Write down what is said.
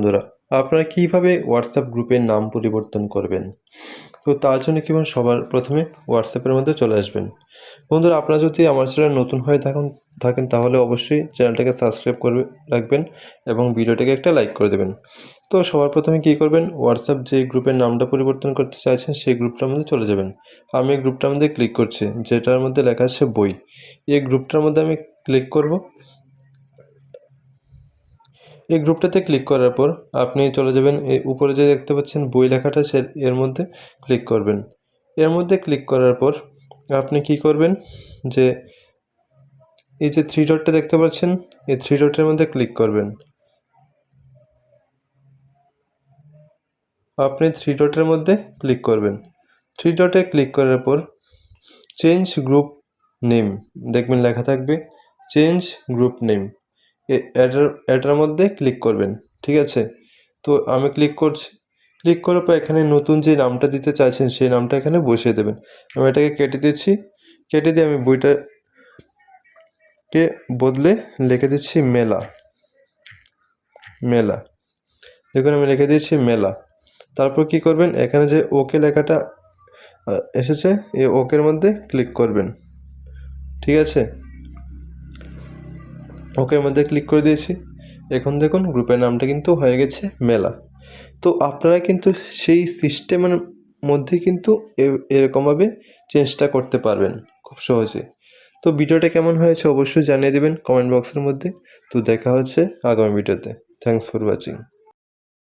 বন্ধুরা, আপনারা কিভাবে হোয়াটসঅ্যাপ গ্রুপের নাম পরিবর্তন করবেন। তো তার জন্য সবার প্রথমে হোয়াটসঅ্যাপের মধ্যে চলে আসবেন। বন্ধুরা, আপনারা যদি আমার চ্যানেল নতুন হয়ে থাকেন তাহলে অবশ্যই চ্যানেলটাকে সাবস্ক্রাইব করে রাখবেন এবং ভিডিওটাকে একটা লাইক করে দেবেন। তো সবার প্রথমে কী করবেন, হোয়াটসঅ্যাপ যে গ্রুপের নামটা পরিবর্তন করতে চাইছেন সেই গ্রুপটার মধ্যে চলে যাবেন। আমি এই গ্রুপটার মধ্যে ক্লিক করছি, যেটার মধ্যে লেখা আছে বই। এই গ্রুপটার মধ্যে আমি ক্লিক করব। এই গ্রুপটাতে ক্লিক করার পর আপনি চলে যাবেন, এই উপরে যে দেখতে পাচ্ছেন বই লেখাটা এর মধ্যে ক্লিক করবেন। এর মধ্যে ক্লিক করার পর আপনি কি করবেন, যে এই যে থ্রি ডটটা দেখতে পাচ্ছেন, এই থ্রি ডটের মধ্যে ক্লিক করবেন। আপনি থ্রি ডটের মধ্যে ক্লিক করবেন। থ্রি ডটে ক্লিক করার পর চেঞ্জ গ্রুপ নেম দেখবেন লেখা থাকবে, চেঞ্জ গ্রুপ নেম। এটার মধ্যে ক্লিক করবেন। ঠিক আছে, তো আমি ক্লিক করছি। ক্লিক করার পর এখানে নতুন যে নামটা দিতে চাইছেন সেই নামটা এখানে বসিয়ে দেবেন। আমি এটাকে কেটে দিচ্ছি। কেটে দিয়ে আমি বইটাকে বদলে লিখে দিচ্ছি মেলা। মেলা দেখুন আমি লিখে দিয়েছি মেলা। তারপর কি করবেন, এখানে যে ওকে লেখাটা এসেছে এই ওকের মধ্যে ক্লিক করবেন। ঠিক আছে, ওকের মধ্যে ক্লিক করে দিয়েছি। এখন দেখুন গ্রুপের নামটা কিন্তু হয়ে গেছে মেলা। তো আপনারা কিন্তু সেই সিস্টেমের মধ্যে কিন্তু এরকমভাবে চেঞ্জটা করতে পারবেন খুব সহজে। তো ভিডিওটা কেমন হয়েছে অবশ্যই জানিয়ে দেবেন কমেন্ট বক্সের মধ্যে। তো দেখা হচ্ছে আগামী ভিডিওতে। Thanks for watching.